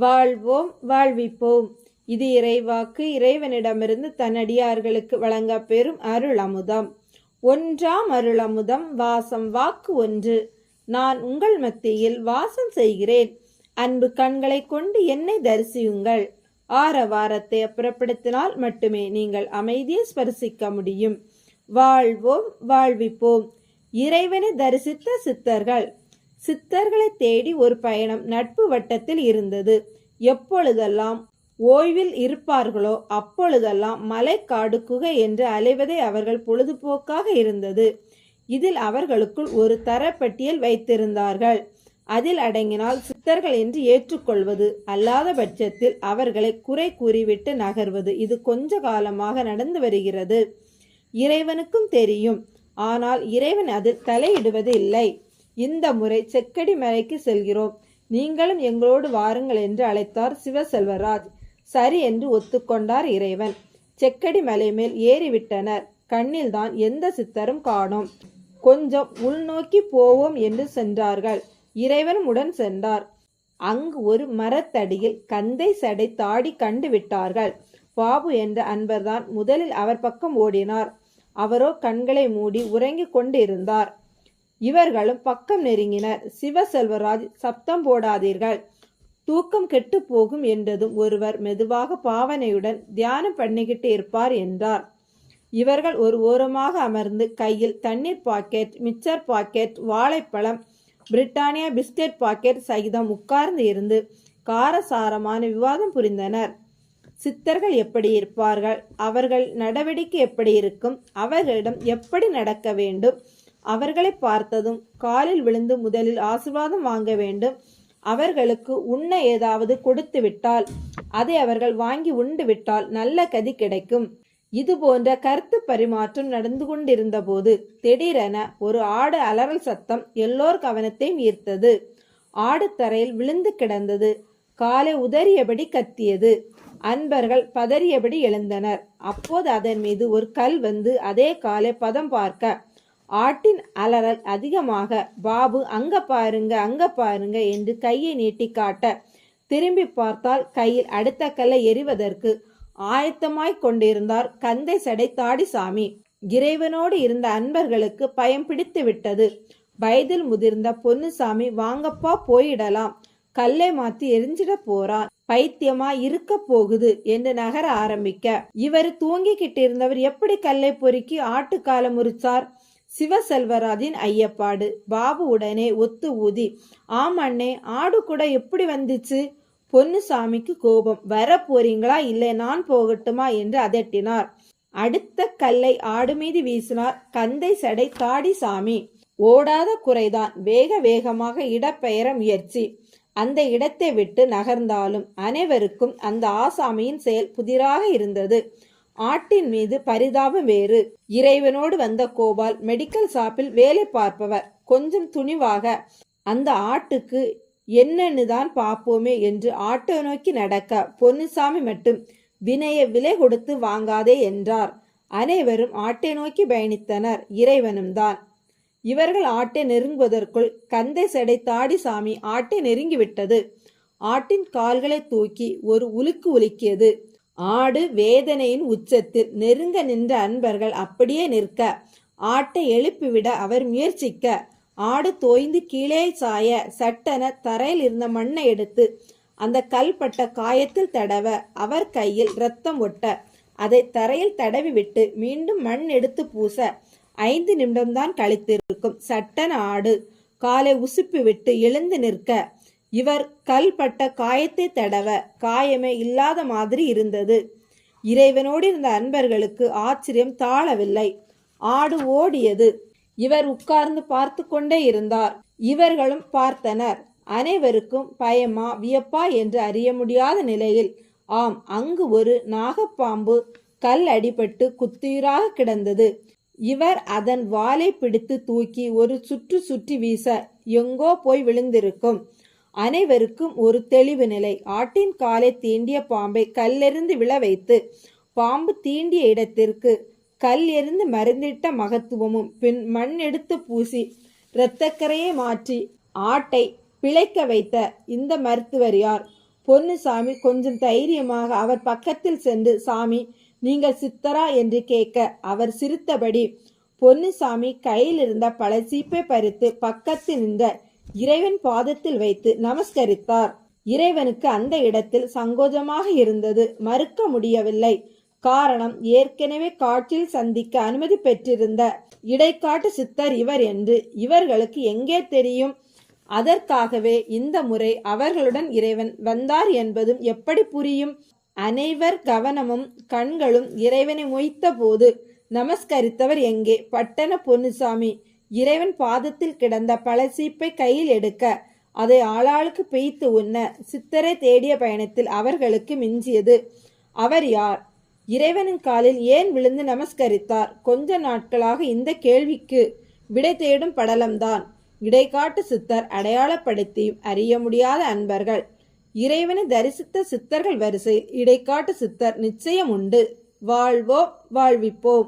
வாழ்வோம் வாழ்விப்போம். இது இறைவாக்கு. இறைவனிடமிருந்து தன்னடியார்களுக்கு வழங்க பெறும் அருள் அமுதம். ஒன்றாம் அருள் அமுதம். வாசம் வாக்கு ஒன்று. நான் உங்கள் மத்தியில் வாசம் செய்கிறேன். அன்பு கண்களை கொண்டு என்னை தரிசியுங்கள். ஆரவாரத்தை அப்புறப்படுத்தினால் மட்டுமே நீங்கள் அமைதியை ஸ்பரிசிக்க முடியும். வாழ்வோம் வாழ்விப்போம். இறைவனை தரிசித்த சித்தர்கள். சித்தர்களை தேடி ஒரு பயணம் நட்பு வட்டத்தில் இருந்தது. எப்பொழுதெல்லாம் ஓய்வில் இருப்பார்களோ அப்பொழுதெல்லாம் மலை காடு குகை என்று அலைவதே அவர்கள் பொழுதுபோக்காக இருந்தது. இதில் அவர்களுக்குள் ஒரு தரப்பட்டியல் வைத்திருந்தார்கள். அதில் அடங்கினால் சித்தர்கள் என்று ஏற்றுக்கொள்வது, அல்லாத பட்சத்தில் அவர்களை குறை கூறிவிட்டு நகர்வது. இது கொஞ்ச காலமாக நடந்து வருகிறது. இறைவனுக்கும் தெரியும். ஆனால் இறைவன் அதில் தலையிடுவது இல்லை. இந்த முறை செக்கடி மலைக்கு செல்கிறோம், நீங்களும் எங்களோடு வாருங்கள் என்று அழைத்தார் சிவசெல்வராஜ். சரி என்று ஒத்துக்கொண்டார் இறைவன். செக்கடி மலை மேல் ஏறிவிட்டனர். கண்ணில் தான் எந்த சித்தரும் காணோம். கொஞ்சம் உள்நோக்கி போவோம் என்று சென்றார்கள். இறைவனும் உடன் சென்றார். அங்கு ஒரு மரத்தடியில் கந்தை சடை தாடி கண்டு விட்டார்கள். பாபு என்ற அன்பர்தான் முதலில் அவர் பக்கம் ஓடினார். அவரோ கண்களை மூடி உறங்கிக் கொண்டிருந்தார். இவர்களும் பக்கம் நெருங்கினர். சிவசெல்வராஜ், சப்தம் போடாதீர்கள், தூக்கம் கெட்டு போகும் என்றதும் ஒருவர் மெதுவாக பாவனையுடன் தியானம் பண்ணிக்கிட்டு இருப்பார் என்றார். இவர்கள் ஒரு ஓரமாக அமர்ந்து கையில் தண்ணீர் பாக்கெட், மிச்சர் பாக்கெட், வாழைப்பழம், பிரிட்டானியா பிஸ்கெட் பாக்கெட் சகிதம் உட்கார்ந்து இருந்து காரசாரமான விவாதம் புரிந்தனர். சித்தர்கள் எப்படி இருப்பார்கள்? அவர்கள் நடவடிக்கை எப்படி இருக்கும்? அவர்களிடம் எப்படி நடக்க வேண்டும்? அவர்களை பார்த்ததும் காலில் விழுந்து முதலில் ஆசீர்வாதம் வாங்க வேண்டும். அவர்களுக்கு உண்ண ஏதாவது கொடுத்து விட்டால், அதை அவர்கள் வாங்கி உண்டு விட்டால் நல்ல கதி கிடைக்கும். இது போன்ற கருத்து பரிமாற்றம் நடந்து கொண்டிருந்த போது திடீரென ஒரு ஆடு அலறல் சத்தம் எல்லோர் கவனத்தையும் ஈர்த்தது. ஆடு தரையில் விழுந்து கிடந்தது. காலை உதறியபடி கத்தியது. அன்பர்கள் பதறியபடி எழுந்தனர். அப்போது அதன் மீது ஒரு கல் வந்து அதே காலை பதம் பார்க்க ஆட்டின் அலறல் அதிகமாக, பாபு அங்க பாருங்க அங்க பாருங்க என்று கையை நீட்டி காட்ட திரும்பி பார்த்தால் கையில் அடுத்த கல்லை எறிவதற்கு ஆயத்தமாய் கொண்டிருந்தார் கந்தை சடை தாடி சாமி. இறைவனோடு இருந்த அன்பர்களுக்கு பயம் பிடித்து விட்டது. வயதில் முதிர்ந்த பொன்னுசாமி, வாங்கப்பா போயிடலாம், கல்லை மாத்தி எரிஞ்சிட போறான், பைத்தியமா இருக்க போகுது என்று நகர ஆரம்பிக்க, இவர் தூங்கிக்கிட்டு இருந்தவர் எப்படி கல்லை பொறுக்கி ஆட்டுக்கால முறிச்சார்? சிவசெல்வராஜின் ஐயப்பாடு. பாபு உடனே ஒத்து ஊதி, ஆமண்ணே, ஆடு கூட எப்படி வந்துச்சு? பொன்னுசாமிக்கு கோபம். வர போறீங்களா இல்லை நான் போகட்டுமா என்று அதட்டினார். அடுத்த கல்லை ஆடு மீது வீசினார் கந்தை சடை தாடி சாமி. ஓடாத குறைதான். வேக வேகமாக இடப்பெயர முயற்சி. அந்த இடத்தை விட்டு நகர்ந்தாலும் அனைவருக்கும் அந்த ஆசாமியின் செயல் புதிராக இருந்தது. ஆட்டின் மீது பரிதாபம் வேறு. இறைவனோடு வந்த கோபால் மெடிக்கல் ஷாப்பில் வேலை பார்ப்பவர். கொஞ்சம் துணிவாக அந்த ஆட்டுக்கு என்னன்னு தான் பார்ப்போமே என்று ஆட்டோ நோக்கி நடக்க, பொன்னுசாமி மட்டும் வினைய விலை கொடுத்து வாங்காதே என்றார். அனைவரும் ஆட்டை நோக்கி பயணித்தனர். இறைவனும் தான். இவர்கள் ஆட்டை நெருங்குவதற்குள் கந்தை சடை தாடி சாமி ஆட்டை நெருங்கிவிட்டது. ஆட்டின் கால்களை தூக்கி ஒரு உலுக்கு உலுக்கியது. ஆடு வேதனையின் உச்சத்தில். நெருங்க நின்ற அன்பர்கள் அப்படியே நிற்க, ஆட்டை எழுப்பிவிட அவர் முயற்சிக்க, ஆடு தோய்ந்து கீழே சாய சட்டென தரையில் இருந்த மண்ணை எடுத்து அந்த கல்பட்ட காயத்தில் தடவ, அவர் கையில் ரத்தம் ஒட்ட, அதை தரையில் தடவி விட்டு மீண்டும் மண் எடுத்து பூச 5 நிமிடம்தான் கழித்திருக்கும். சட்டென ஆடு காலை உசுப்பி விட்டு எழுந்து நிற்க, இவர் கல்பட்ட காயத்தை தடவ காயமே இல்லாத மாதிரி இருந்தது. இறைவனோடு இருந்த அன்பர்களுக்கு ஆச்சரியம் தாழவில்லை. ஆடு ஓடியது. இவர் உட்கார்ந்து பார்த்து கொண்டே இருந்தார். இவர்களும் பார்த்தனர். அனைவருக்கும் பயமா வியப்பா என்று அறிய முடியாத நிலையில், ஆம், அங்கு ஒரு நாகப்பாம்பு கல் அடிபட்டு குத்துயிராக கிடந்தது. இவர் அதன் வாலை பிடித்து தூக்கி ஒரு சுற்று சுற்றி வீச எங்கோ போய் விழுந்திருக்கும். அனைவருக்கும் ஒரு தெளிவு நிலை. ஆட்டின் காலை தீண்டிய பாம்பை கல்லெறிந்து விழ வைத்து பாம்பு தீண்டிய இடத்திற்கு கல் எறிந்து மருந்திட்ட மகத்துவமும் பின் மண் எடுத்து பூசி இரத்தக்கரையை மாற்றி ஆட்டை பிழைக்க வைத்த இந்த மருத்துவர் யார்? பொன்னுசாமி கொஞ்சம் தைரியமாக அவர் பக்கத்தில் சென்று, சாமி, நீங்கள் சித்தரா என்று கேட்க அவர் சிரித்தபடி பொன்னுசாமி கையில் இருந்த பல சீப்பை பறித்து பக்கத்தில் நின்ற இறைவன் பாதத்தில் வைத்து நமஸ்கரித்தார். இறைவனுக்கு அந்த இடத்தில் சங்கோஜமாக இருந்தது. மறுக்க முடியவில்லை. காரணம், ஏற்கனவே காட்டில் சந்திக்க அனுமதி பெற்றிருந்த இடைக்காட்டு சித்தர் இவர் என்று இவர்களுக்கு எங்கே தெரியும்? அதற்காகவே இந்த முறை அவர்களுடன் இறைவன் வந்தார் என்பதும் எப்படி புரியும்? அனைவர் கவனமும் கண்களும் இறைவனை மொய்த்த போது நமஸ்கரித்தவர் எங்கே? பட்டண பொன்னுசாமி இறைவன் பாதத்தில் கிடந்த பல சீப்பை கையில் எடுக்க அதை ஆளாளுக்கு பெய்த்து உண்ண சித்தரை தேடிய பயணத்தில் அவர்களுக்கு மிஞ்சியது. அவர் யார்? இறைவனின் காலில் ஏன் விழுந்து நமஸ்கரித்தார்? கொஞ்ச நாட்களாக இந்த கேள்விக்கு விடை தேடும் படலம்தான். இடைக்காட்டு சித்தர் அடையாளப்படுத்தியும் அறிய முடியாத அன்பர்கள். இறைவனை தரிசித்த சித்தர்கள் வரிசையில் இடைக்காட்டு சித்தர் நிச்சயம் உண்டு. வாழ்வோம், வாழ்விப்போம்.